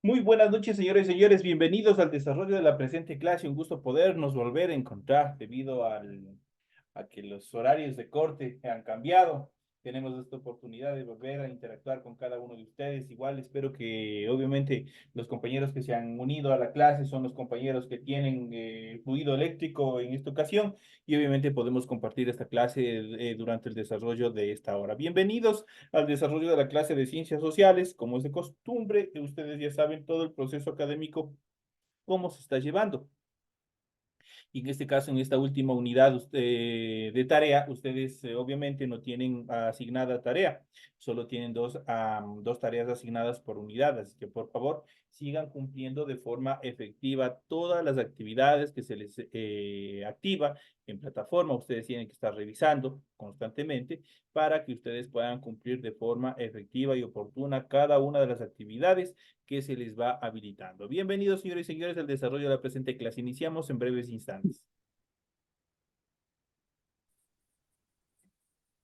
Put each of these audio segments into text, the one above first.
Muy buenas noches, señores y señores. Bienvenidos al desarrollo de la presente clase. Un gusto podernos volver a encontrar debido a que los horarios de corte han cambiado. Tenemos esta oportunidad de volver a interactuar con cada uno de ustedes. Igual espero que obviamente los compañeros que se han unido a la clase son los compañeros que tienen fluido eléctrico en esta ocasión y obviamente podemos compartir esta clase durante el desarrollo de esta hora. Bienvenidos al desarrollo de la clase de ciencias sociales. Como es de costumbre, ustedes ya saben todo el proceso académico, cómo se está llevando. Y en este caso, en esta última unidad de tarea, ustedes obviamente no tienen asignada tarea, solo tienen dos tareas asignadas por unidad, así que por favor sigan cumpliendo de forma efectiva todas las actividades que se les activa en plataforma. Ustedes tienen que estar revisando constantemente para que ustedes puedan cumplir de forma efectiva y oportuna cada una de las actividades que se les va habilitando. Bienvenidos, señores y señores, al desarrollo de la presente clase. Iniciamos en breves instantes.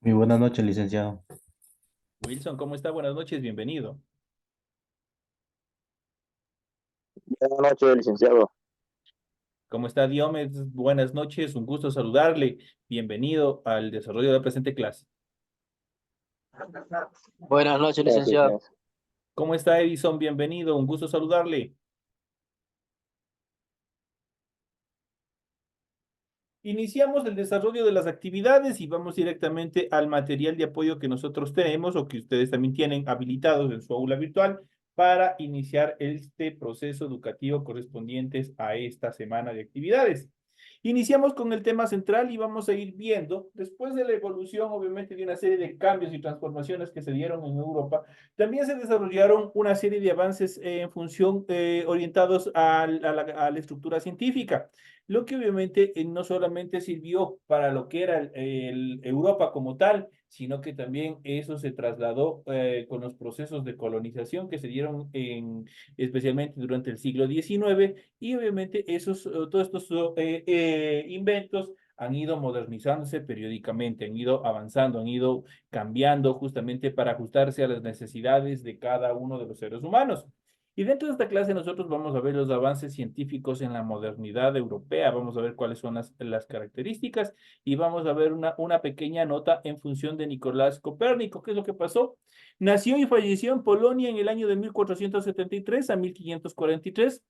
Muy buenas noches, licenciado. Wilson, ¿cómo está? Buenas noches, bienvenido. Buenas noches, licenciado. ¿Cómo está, Diomedes? Buenas noches, un gusto saludarle. Bienvenido al desarrollo de la presente clase. Buenas noches, Gracias, licenciado. gracias. ¿Cómo está, Edison? Bienvenido, un gusto saludarle. Iniciamos el desarrollo de las actividades y vamos directamente al material de apoyo que nosotros tenemos o que ustedes también tienen habilitados en su aula virtual para iniciar este proceso educativo correspondientes a esta semana de actividades. Iniciamos con el tema central y vamos a ir viendo, después de la evolución, obviamente, de una serie de cambios y transformaciones que se dieron en Europa, también se desarrollaron una serie de avances en función orientados a la estructura científica, lo que obviamente no solamente sirvió para lo que era Europa como tal, sino que también eso se trasladó con los procesos de colonización que se dieron especialmente durante el siglo XIX y obviamente todos estos inventos han ido modernizándose periódicamente, han ido avanzando, han ido cambiando justamente para ajustarse a las necesidades de cada uno de los seres humanos. Y dentro de esta clase nosotros vamos a ver los avances científicos en la modernidad europea, vamos a ver cuáles son las características y vamos a ver una pequeña nota en función de Nicolás Copérnico. ¿Qué es lo que pasó? Nació y falleció en Polonia en el año de 1473 a 1543.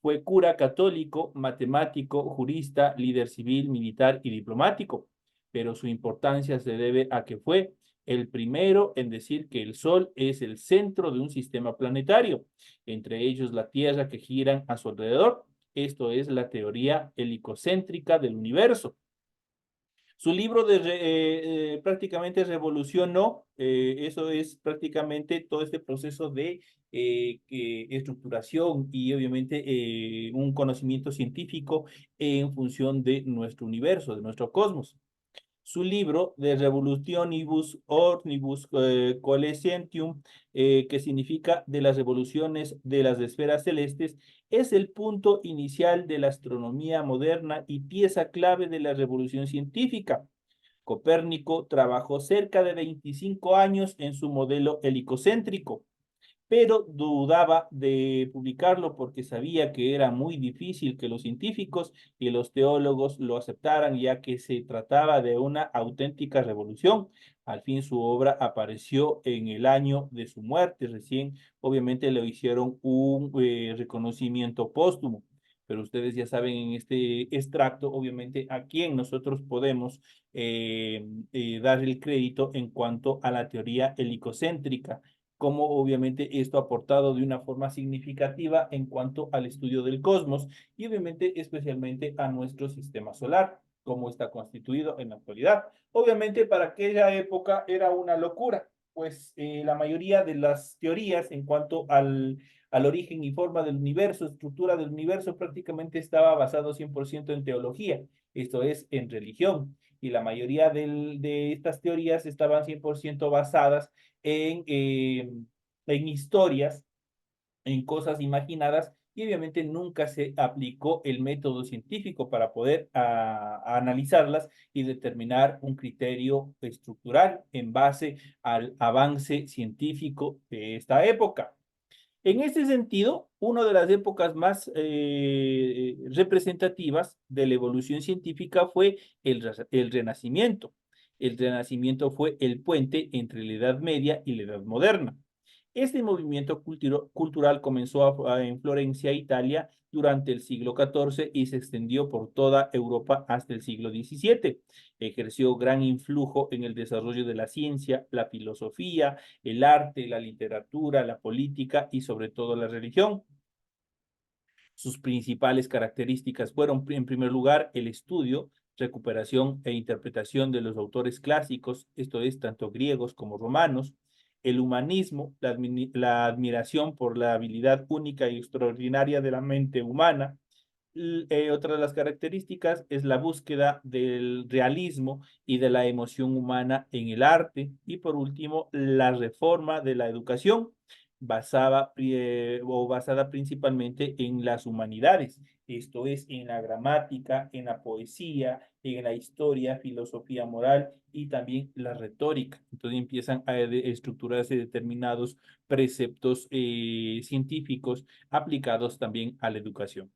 Fue cura católico, matemático, jurista, líder civil, militar y diplomático, pero su importancia se debe a que fue el primero en decir que el Sol es el centro de un sistema planetario, entre ellos la Tierra que giran a su alrededor. Esto es la teoría helicocéntrica del universo. Su libro prácticamente revolucionó, eso es prácticamente todo este proceso de estructuración y obviamente un conocimiento científico en función de nuestro universo, de nuestro cosmos. Su libro de Revolutionibus Ornibus Coelescentium, que significa de las revoluciones de las esferas celestes, es el punto inicial de la astronomía moderna y pieza clave de la revolución científica. Copérnico trabajó cerca de 25 años en su modelo helicocéntrico, pero dudaba de publicarlo porque sabía que era muy difícil que los científicos y los teólogos lo aceptaran, ya que se trataba de una auténtica revolución. Al fin su obra apareció en el año de su muerte, recién obviamente le hicieron un reconocimiento póstumo. Pero ustedes ya saben en este extracto, obviamente, a quién nosotros podemos dar el crédito en cuanto a la teoría helicocéntrica, cómo obviamente esto ha aportado de una forma significativa en cuanto al estudio del cosmos y obviamente especialmente a nuestro sistema solar, cómo está constituido en la actualidad. Obviamente para aquella época era una locura, pues la mayoría de las teorías en cuanto al origen y forma del universo, estructura del universo, prácticamente estaba basado 100% en teología, esto es, en religión. Y la mayoría de estas teorías estaban 100% basadas en historias, en cosas imaginadas y obviamente nunca se aplicó el método científico para poder analizarlas y determinar un criterio estructural en base al avance científico de esta época. En este sentido, una de las épocas más representativas de la evolución científica fue el Renacimiento. El Renacimiento fue el puente entre la Edad Media y la Edad Moderna. Este movimiento cultural comenzó en Florencia, Italia, durante el siglo XIV y se extendió por toda Europa hasta el siglo XVII. Ejerció gran influjo en el desarrollo de la ciencia, la filosofía, el arte, la literatura, la política y sobre todo la religión. Sus principales características fueron, en primer lugar, el estudio, recuperación e interpretación de los autores clásicos, esto es, tanto griegos como romanos, el humanismo, la admiración por la habilidad única y extraordinaria de la mente humana. Otra de las características es la búsqueda del realismo y de la emoción humana en el arte. Y por último, la reforma de la educación basada principalmente en las humanidades, esto es, en la gramática, en la poesía, en la historia, filosofía moral y también la retórica. Entonces empiezan a estructurarse determinados preceptos científicos aplicados también a la educación.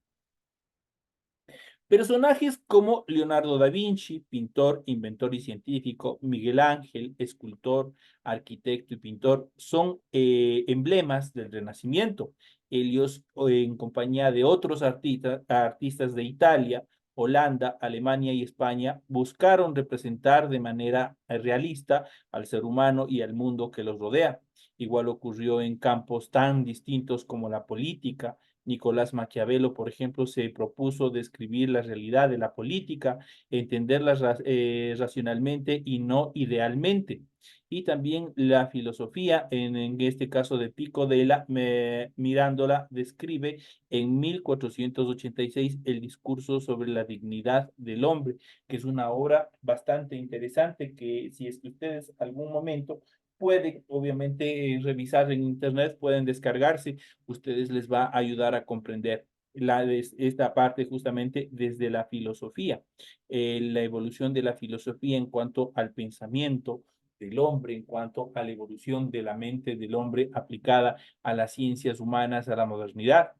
Personajes como Leonardo da Vinci, pintor, inventor y científico, Miguel Ángel, escultor, arquitecto y pintor, son emblemas del Renacimiento. Ellos, en compañía de otros artistas de Italia, Holanda, Alemania y España, buscaron representar de manera realista al ser humano y al mundo que los rodea. Igual ocurrió en campos tan distintos como la política. Nicolás Maquiavelo, por ejemplo, se propuso describir la realidad de la política, entenderla racionalmente y no idealmente. Y también la filosofía, en este caso de Pico della Mirandola, describe en 1486 el discurso sobre la dignidad del hombre, que es una obra bastante interesante que si es que ustedes algún momento pueden, obviamente, revisar en internet, pueden descargarse, ustedes les va a ayudar a comprender esta parte justamente desde la filosofía, la evolución de la filosofía en cuanto al pensamiento del hombre, en cuanto a la evolución de la mente del hombre aplicada a las ciencias humanas, a la modernidad.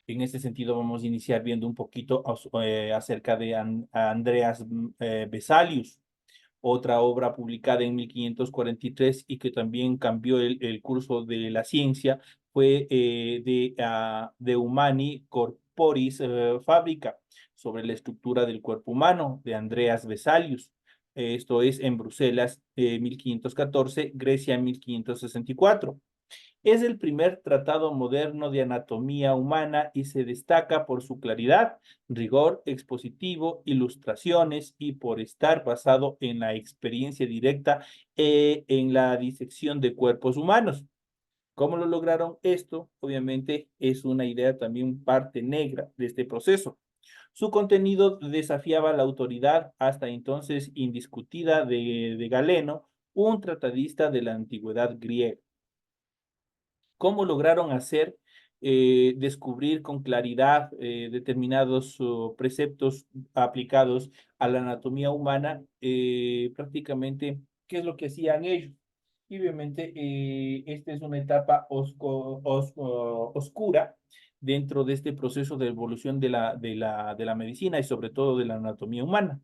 En este sentido, vamos a iniciar viendo un poquito acerca de Andreas Vesalius, otra obra publicada en 1543 y que también cambió el curso de la ciencia, fue de Humani Corporis Fabrica, sobre la estructura del cuerpo humano, de Andreas Vesalius. Esto es en Bruselas, 1514, Grecia, 1564. Es el primer tratado moderno de anatomía humana y se destaca por su claridad, rigor expositivo, ilustraciones y por estar basado en la experiencia directa en la disección de cuerpos humanos. ¿Cómo lo lograron esto? Obviamente es una idea también parte negra de este proceso. Su contenido desafiaba la autoridad hasta entonces indiscutida de Galeno, un tratadista de la antigüedad griega. ¿Cómo lograron hacer descubrir con claridad determinados preceptos aplicados a la anatomía humana? Prácticamente, ¿qué es lo que hacían ellos? Y obviamente, esta es una etapa oscura dentro de este proceso de evolución de la medicina y sobre todo de la anatomía humana.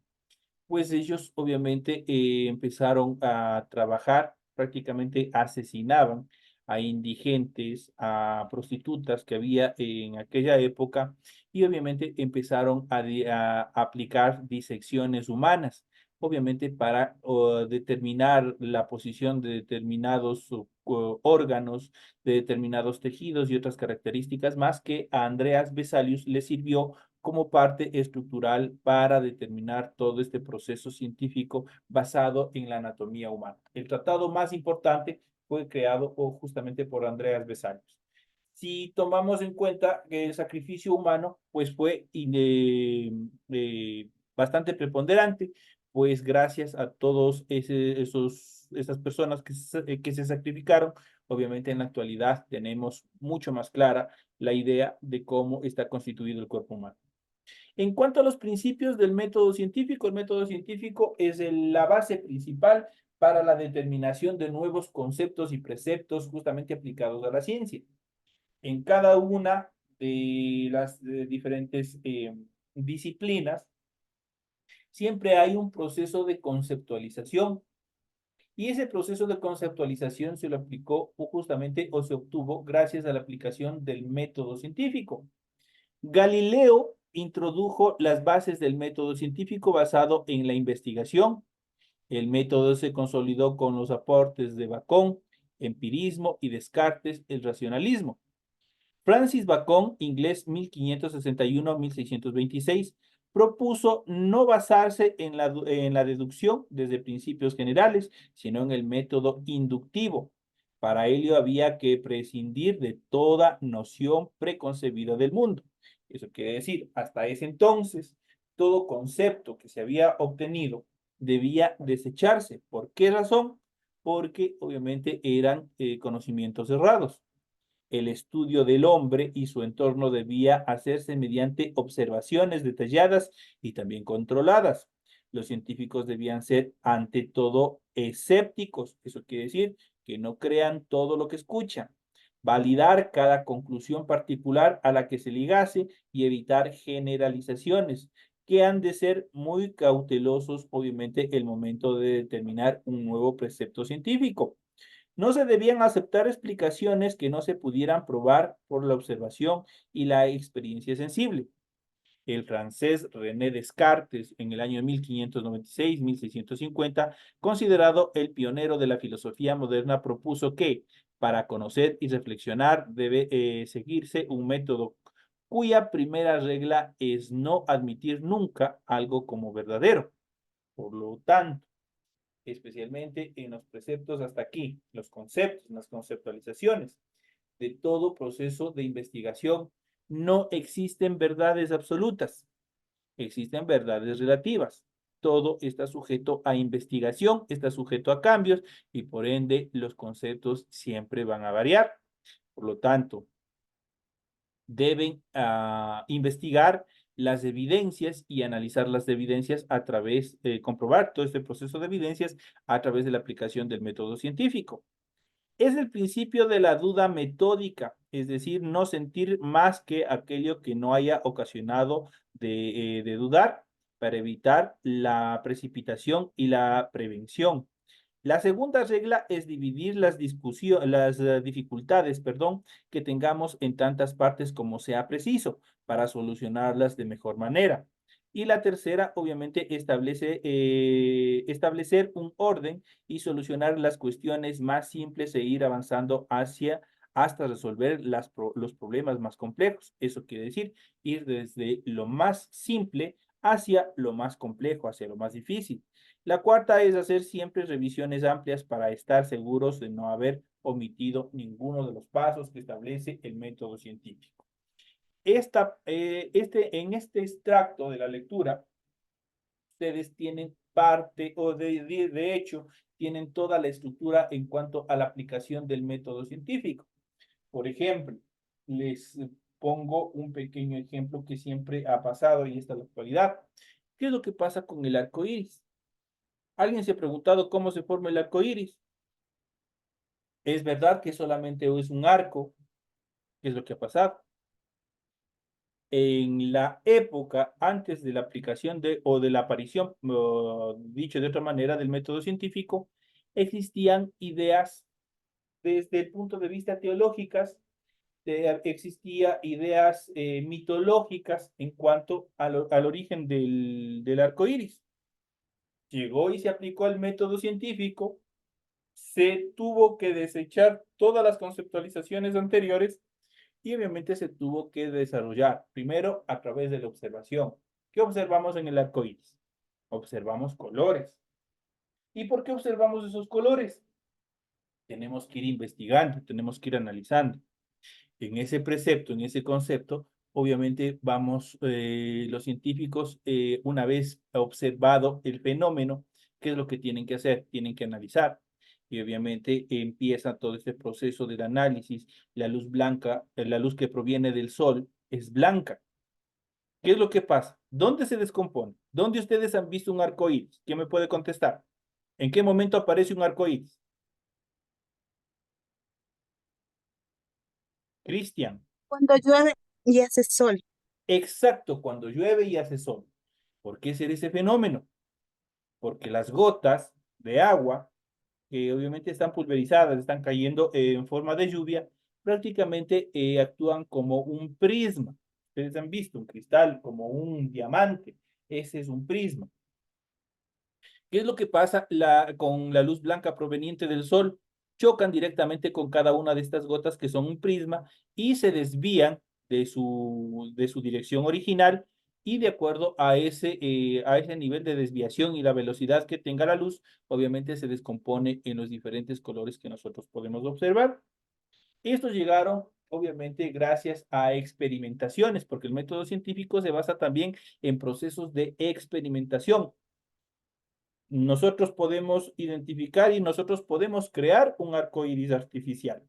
Pues ellos obviamente empezaron a trabajar, prácticamente asesinaban a indigentes, a prostitutas que había en aquella época y obviamente empezaron a aplicar disecciones humanas, obviamente para determinar la posición de determinados órganos, de determinados tejidos y otras características más que a Andreas Vesalius le sirvió como parte estructural para determinar todo este proceso científico basado en la anatomía humana. El tratado más importante fue creado justamente por Andreas Vesalius. Si tomamos en cuenta que el sacrificio humano pues fue bastante preponderante, pues gracias a todos esas personas que se sacrificaron, obviamente en la actualidad tenemos mucho más clara la idea de cómo está constituido el cuerpo humano. En cuanto a los principios del método científico, el método científico es la base principal para la determinación de nuevos conceptos y preceptos justamente aplicados a la ciencia. En cada una de las diferentes disciplinas, siempre hay un proceso de conceptualización. Y ese proceso de conceptualización se lo aplicó justamente o se obtuvo gracias a la aplicación del método científico. Galileo introdujo las bases del método científico basado en la investigación. El método se consolidó con los aportes de Bacon, empirismo, y Descartes, el racionalismo. Francis Bacon, inglés 1561-1626, propuso no basarse en la deducción desde principios generales, sino en el método inductivo. Para ello había que prescindir de toda noción preconcebida del mundo. Eso quiere decir, hasta ese entonces, todo concepto que se había obtenido debía desecharse. ¿Por qué razón? Porque obviamente eran conocimientos errados. El estudio del hombre y su entorno debía hacerse mediante observaciones detalladas y también controladas. Los científicos debían ser, ante todo, escépticos. Eso quiere decir que no crean todo lo que escuchan. Validar cada conclusión particular a la que se ligase y evitar generalizaciones, que han de ser muy cautelosos, obviamente, el momento de determinar un nuevo precepto científico. No se debían aceptar explicaciones que no se pudieran probar por la observación y la experiencia sensible. El francés René Descartes, en el año 1596-1650, considerado el pionero de la filosofía moderna, propuso que para conocer y reflexionar debe seguirse un método cuya primera regla es no admitir nunca algo como verdadero. Por lo tanto, especialmente en los preceptos hasta aquí, los conceptos, las conceptualizaciones de todo proceso de investigación. No existen verdades absolutas, existen verdades relativas. Todo está sujeto a investigación, está sujeto a cambios y por ende los conceptos siempre van a variar. Por lo tanto, deben investigar las evidencias y analizar las evidencias a través, comprobar todo este proceso de evidencias a través de la aplicación del método científico. Es el principio de la duda metódica, es decir, no sentir más que aquello que no haya ocasionado de dudar para evitar la precipitación y la prevención. La segunda regla es dividir las dificultades, perdón, que tengamos en tantas partes como sea preciso para solucionarlas de mejor manera. Y la tercera, obviamente, establecer un orden y solucionar las cuestiones más simples e ir avanzando hasta resolver los problemas más complejos. Eso quiere decir ir desde lo más simple hacia lo más complejo, hacia lo más difícil. La cuarta es hacer siempre revisiones amplias para estar seguros de no haber omitido ninguno de los pasos que establece el método científico. En este extracto de la lectura, ustedes tienen parte, o de hecho, tienen toda la estructura en cuanto a la aplicación del método científico. Por ejemplo, les pongo un pequeño ejemplo que siempre ha pasado y está en la actualidad. ¿Qué es lo que pasa con el arco iris? ¿Alguien se ha preguntado cómo se forma el arco iris? Es verdad que solamente es un arco, ¿qué es lo que ha pasado? En la época antes de la aplicación o de la aparición, dicho de otra manera, del método científico, existían ideas desde el punto de vista teológicas, existía ideas mitológicas en cuanto al origen del arco iris. Llegó y se aplicó el método científico, se tuvo que desechar todas las conceptualizaciones anteriores y obviamente se tuvo que desarrollar primero a través de la observación. ¿Qué observamos en el arco iris? Observamos colores. ¿Y por qué observamos esos colores? Tenemos que ir investigando, tenemos que ir analizando. En ese precepto, en ese concepto, obviamente los científicos, una vez observado el fenómeno, ¿qué es lo que tienen que hacer? Tienen que analizar. y obviamente empieza todo este proceso del análisis. La luz blanca, la luz que proviene del sol es blanca. ¿Qué es lo que pasa? ¿Dónde se descompone? ¿Dónde ustedes han visto un arco iris? ¿Quién me puede contestar? ¿En qué momento aparece un arco iris? Cristian. Cuando llueve y hace sol. Exacto, cuando llueve y hace sol. ¿Por qué ser ese fenómeno? Porque las gotas de agua, que obviamente están pulverizadas, están cayendo en forma de lluvia, prácticamente actúan como un prisma. Ustedes han visto un cristal como un diamante. Ese es un prisma. ¿Qué es lo que pasa con la luz blanca proveniente del sol? Chocan directamente con cada una de estas gotas que son un prisma y se desvían de su dirección original, y de acuerdo a ese nivel de desviación y la velocidad que tenga la luz, obviamente se descompone en los diferentes colores que nosotros podemos observar. Estos llegaron, obviamente, gracias a experimentaciones, porque el método científico se basa también en procesos de experimentación. Nosotros podemos identificar y nosotros podemos crear un arco iris artificial.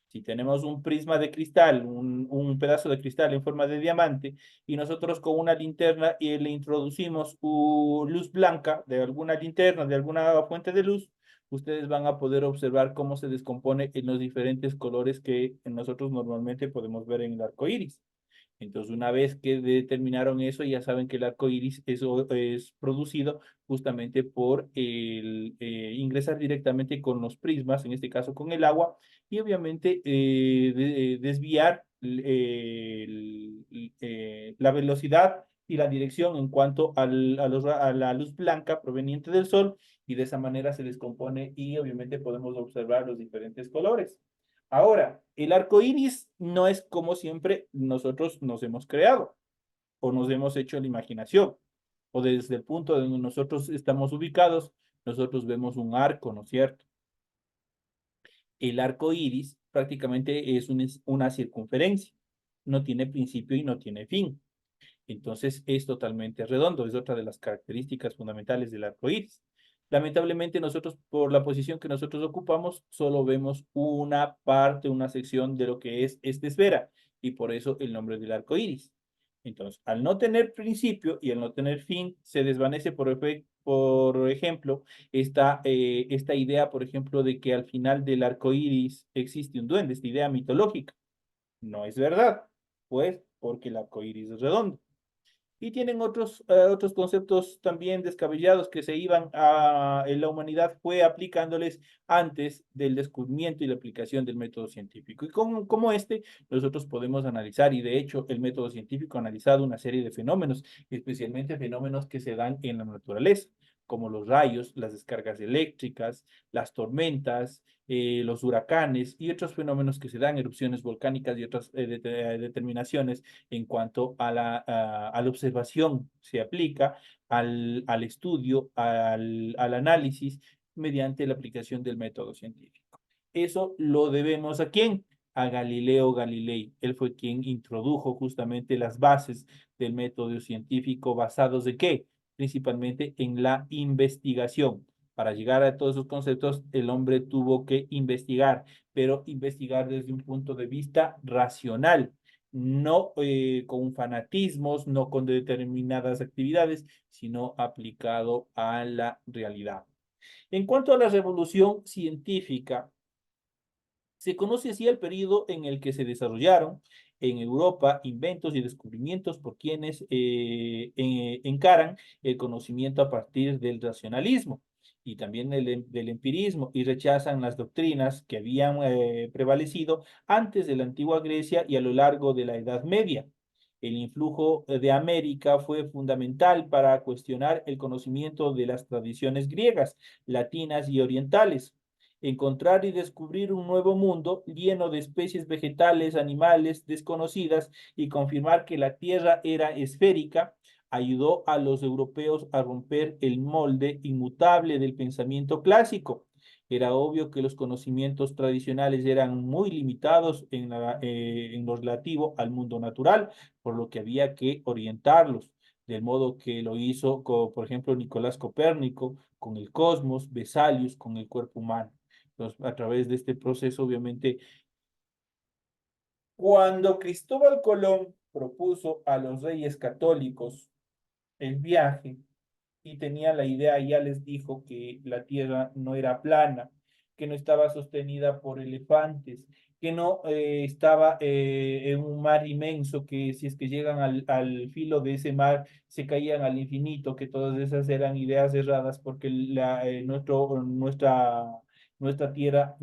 Si tenemos un prisma de cristal, un pedazo de cristal en forma de diamante, y nosotros con una linterna le introducimos luz blanca de alguna linterna, de alguna fuente de luz, ustedes van a poder observar cómo se descompone en los diferentes colores que nosotros normalmente podemos ver en el arco iris. Entonces, una vez que determinaron eso, ya saben que el arco iris es producido justamente por ingresar directamente con los prismas, en este caso con el agua, y obviamente desviar la velocidad y la dirección en cuanto a la luz blanca proveniente del sol, y de esa manera se descompone y obviamente podemos observar los diferentes colores. Ahora, el arco iris no es como siempre nosotros nos hemos creado o nos hemos hecho la imaginación, o desde el punto donde nosotros estamos ubicados, nosotros vemos un arco, ¿no es cierto? El arco iris prácticamente es una circunferencia, no tiene principio y no tiene fin. Entonces es totalmente redondo, es otra de las características fundamentales del arco iris. Lamentablemente nosotros, por la posición que nosotros ocupamos, solo vemos una parte, una sección de lo que es esta esfera, y por eso el nombre del arco iris. Entonces, al no tener principio y al no tener fin, se desvanece, por ejemplo, esta idea, por ejemplo, de que al final del arco iris existe un duende, esta idea mitológica. No es verdad, pues, porque el arco iris es redondo. Y tienen otros conceptos también descabellados que en la humanidad fue aplicándoles antes del descubrimiento y la aplicación del método científico. Y como nosotros podemos analizar, y de hecho el método científico ha analizado una serie de fenómenos, especialmente fenómenos que se dan en la naturaleza, como los rayos, las descargas eléctricas, las tormentas, los huracanes y otros fenómenos que se dan, erupciones volcánicas y otras determinaciones en cuanto a la observación. Se aplica al estudio, al análisis mediante la aplicación del método científico. Eso lo debemos ¿a quién? A Galileo Galilei. Él fue quien introdujo justamente las bases del método científico, basados ¿de qué? Principalmente en la investigación. Para llegar a todos esos conceptos, el hombre tuvo que investigar, pero investigar desde un punto de vista racional, no con fanatismos, no con determinadas actividades, sino aplicado a la realidad. En cuanto a la revolución científica, se conoce así el periodo en el que se desarrollaron en Europa inventos y descubrimientos por quienes encaran el conocimiento a partir del racionalismo y también del empirismo, y rechazan las doctrinas que habían prevalecido antes de la antigua Grecia y a lo largo de la Edad Media. El influjo de América fue fundamental para cuestionar el conocimiento de las tradiciones griegas, latinas y orientales, encontrar y descubrir un nuevo mundo lleno de especies vegetales, animales desconocidas, y confirmar que la Tierra era esférica, ayudó a los europeos a romper el molde inmutable del pensamiento clásico. Era obvio que los conocimientos tradicionales eran muy limitados en lo relativo al mundo natural, por lo que había que orientarlos. del modo que lo hizo, por ejemplo, Nicolás Copérnico con el cosmos, Vesalius con el cuerpo humano. Entonces, a través de este proceso, obviamente, cuando Cristóbal Colón propuso a los reyes católicos el viaje, y tenía la idea, ya les dijo que la tierra no era plana, que no estaba sostenida por elefantes, que no estaba en un mar inmenso, que si es que llegan al filo de ese mar se caían al infinito, que todas esas eran ideas erradas porque nuestra tierra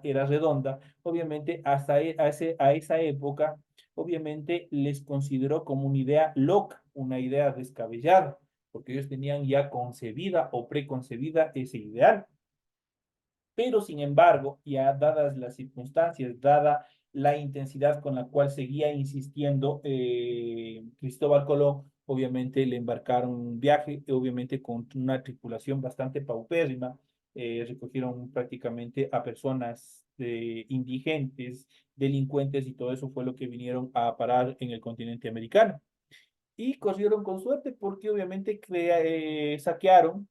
era redonda. Obviamente, a esa época, obviamente les consideró como una idea loca, una idea descabellada porque ellos tenían ya concebida o preconcebida ese ideal. Pero sin embargo, ya dadas las circunstancias, dada la intensidad con la cual seguía insistiendo Cristóbal Colón, obviamente le embarcaron un viaje, obviamente con una tripulación bastante paupérrima, recogieron prácticamente a personas indigentes, delincuentes y todo eso fue lo que vinieron a parar en el continente americano y corrieron con suerte porque obviamente saquearon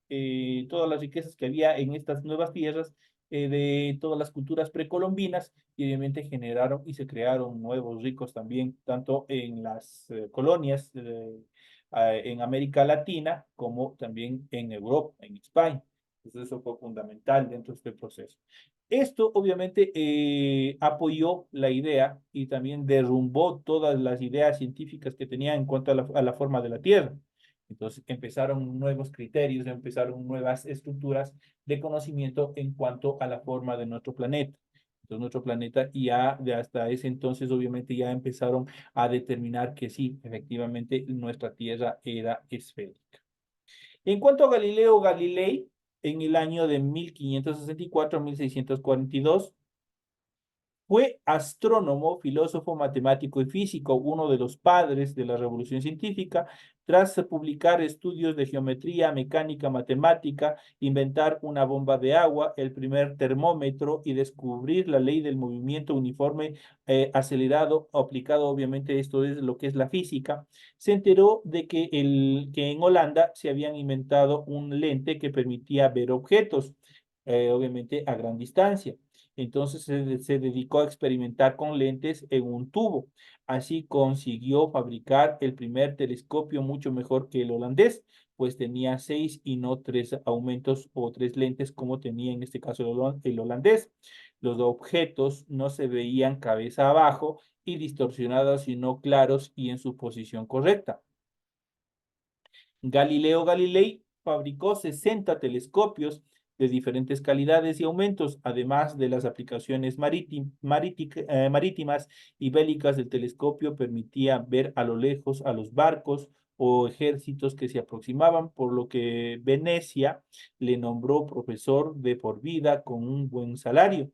todas las riquezas que había en estas nuevas tierras de todas las culturas precolombinas y obviamente generaron y se crearon nuevos ricos también, tanto en las colonias en América Latina como también en Europa, en España. Entonces eso fue fundamental dentro de este proceso. Esto obviamente apoyó la idea y también derrumbó todas las ideas científicas que tenía en cuanto a la forma de la Tierra. Entonces empezaron nuevos criterios, empezaron nuevas estructuras de conocimiento en cuanto a la forma de nuestro planeta. Entonces nuestro planeta ya de hasta ese entonces obviamente ya empezaron a determinar que sí, efectivamente nuestra Tierra era esférica. En cuanto a Galileo Galilei, en el año de 1564 a 1642, fue astrónomo, filósofo, matemático y físico, uno de los padres de la revolución científica, tras publicar estudios de geometría, mecánica, matemática, inventar una bomba de agua, el primer termómetro y descubrir la ley del movimiento uniforme acelerado, aplicado obviamente esto es lo que es la física, se enteró de que en Holanda se habían inventado un lente que permitía ver objetos, obviamente a gran distancia. Entonces se dedicó a experimentar con lentes en un tubo. Así consiguió fabricar el primer telescopio mucho mejor que el holandés, pues tenía seis y no tres aumentos o tres lentes como tenía en este caso el holandés. Los objetos no se veían cabeza abajo y distorsionados, sino claros y en su posición correcta. Galileo Galilei fabricó 60 telescopios de diferentes calidades y aumentos, además de las aplicaciones marítimas y bélicas del telescopio, permitía ver a lo lejos a los barcos o ejércitos que se aproximaban, por lo que Venecia le nombró profesor de por vida con un buen salario.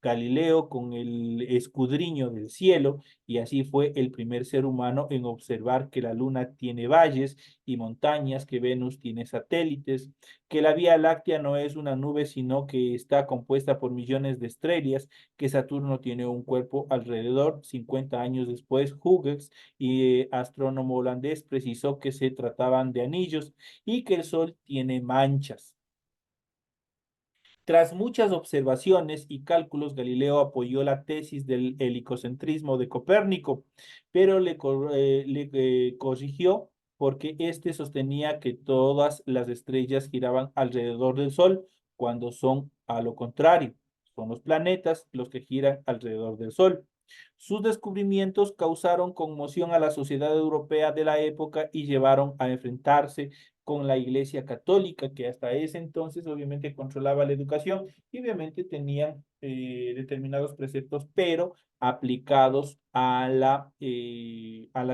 Galileo con el escudriño del cielo y así fue el primer ser humano en observar que la luna tiene valles y montañas, que Venus tiene satélites, que la Vía Láctea no es una nube, sino que está compuesta por millones de estrellas, que Saturno tiene un cuerpo alrededor. 50 años después, Huygens, astrónomo holandés, precisó que se trataban de anillos y que el Sol tiene manchas. Tras muchas observaciones y cálculos, Galileo apoyó la tesis del helicocentrismo de Copérnico, pero le corrigió porque éste sostenía que todas las estrellas giraban alrededor del Sol, cuando son a lo contrario, son los planetas los que giran alrededor del Sol. Sus descubrimientos causaron conmoción a la sociedad europea de la época y llevaron a enfrentarse con la Iglesia Católica, que hasta ese entonces obviamente controlaba la educación y obviamente tenían determinados preceptos, pero aplicados a la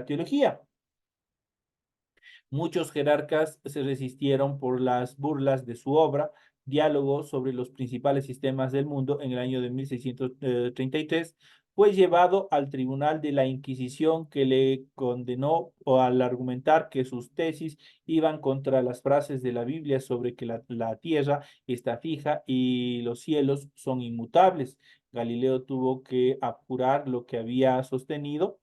teología. Muchos jerarcas se resistieron por las burlas de su obra, Diálogo sobre los principales sistemas del mundo, en el año de 1633, fue llevado al tribunal de la Inquisición que le condenó al argumentar que sus tesis iban contra las frases de la Biblia sobre que la tierra está fija y los cielos son inmutables. Galileo tuvo que apurar lo que había sostenido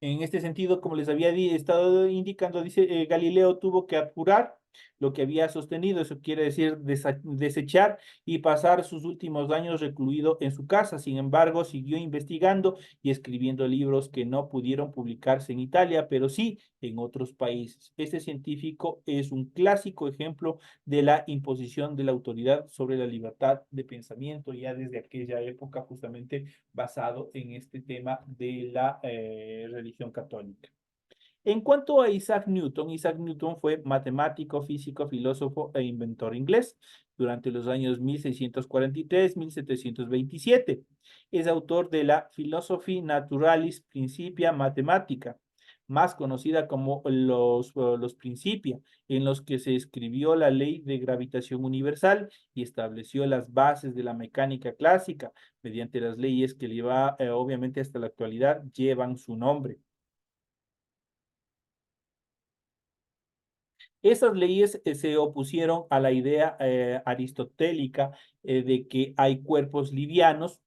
En este sentido, como les había estado indicando, dice, Galileo tuvo que apurar lo que había sostenido, eso quiere decir desechar y pasar sus últimos años recluido en su casa. Sin embargo, siguió investigando y escribiendo libros que no pudieron publicarse en Italia, pero sí en otros países. Este científico es un clásico ejemplo de la imposición de la autoridad sobre la libertad de pensamiento, ya desde aquella época, justamente basado en este tema de la religión católica. En cuanto a Isaac Newton fue matemático, físico, filósofo e inventor inglés durante los años 1643-1727. Es autor de la Philosophy Naturalis Principia Mathematica, más conocida como los Principia, en los que se escribió la ley de gravitación universal y estableció las bases de la mecánica clásica, mediante las leyes que lleva, obviamente hasta la actualidad llevan su nombre. Esas leyes se opusieron a la idea aristotélica de que hay cuerpos livianos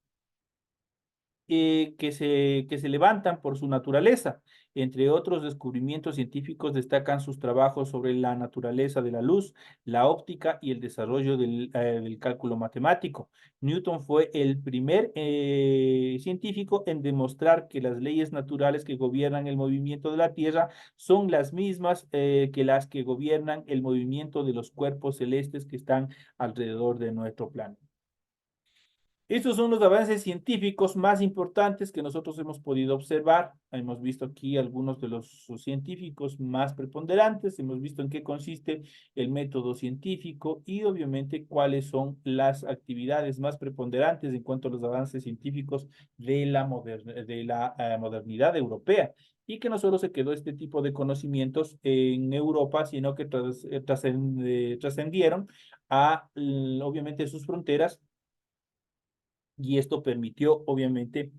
que se levantan por su naturaleza. Entre otros descubrimientos científicos destacan sus trabajos sobre la naturaleza de la luz, la óptica y el desarrollo del cálculo matemático. Newton fue el primer científico en demostrar que las leyes naturales que gobiernan el movimiento de la Tierra son las mismas que las que gobiernan el movimiento de los cuerpos celestes que están alrededor de nuestro planeta. Estos son los avances científicos más importantes que nosotros hemos podido observar. Hemos visto aquí algunos de los científicos más preponderantes, hemos visto en qué consiste el método científico y obviamente cuáles son las actividades más preponderantes en cuanto a los avances científicos de la modernidad europea. Y que no solo se quedó este tipo de conocimientos en Europa, sino que trascendieron a, obviamente, sus fronteras, y esto permitió, obviamente,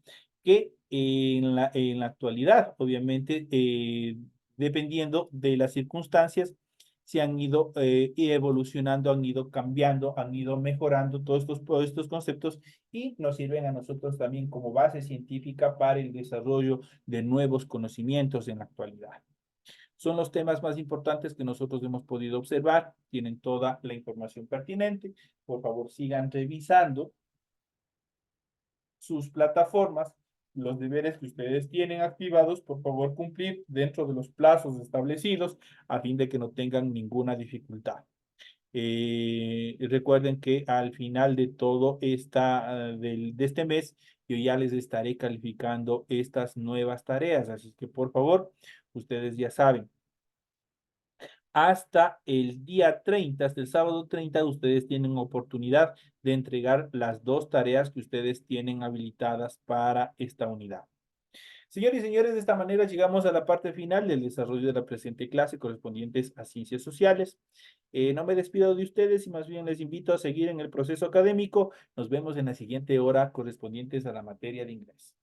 que en la actualidad, obviamente, dependiendo de las circunstancias, se han ido evolucionando, han ido cambiando, han ido mejorando todos estos conceptos y nos sirven a nosotros también como base científica para el desarrollo de nuevos conocimientos en la actualidad. Son los temas más importantes que nosotros hemos podido observar, tienen toda la información pertinente. Por favor, sigan revisando sus plataformas, los deberes que ustedes tienen activados, por favor cumplir dentro de los plazos establecidos a fin de que no tengan ninguna dificultad. Recuerden que al final de todo de este mes, yo ya les estaré calificando estas nuevas tareas, así que por favor, ustedes ya saben, hasta el día 30, hasta el sábado 30, ustedes tienen oportunidad de entregar las dos tareas que ustedes tienen habilitadas para esta unidad. Señores y señores, de esta manera llegamos a la parte final del desarrollo de la presente clase correspondientes a ciencias sociales. No me despido de ustedes y más bien les invito a seguir en el proceso académico. Nos vemos en la siguiente hora correspondientes a la materia de inglés.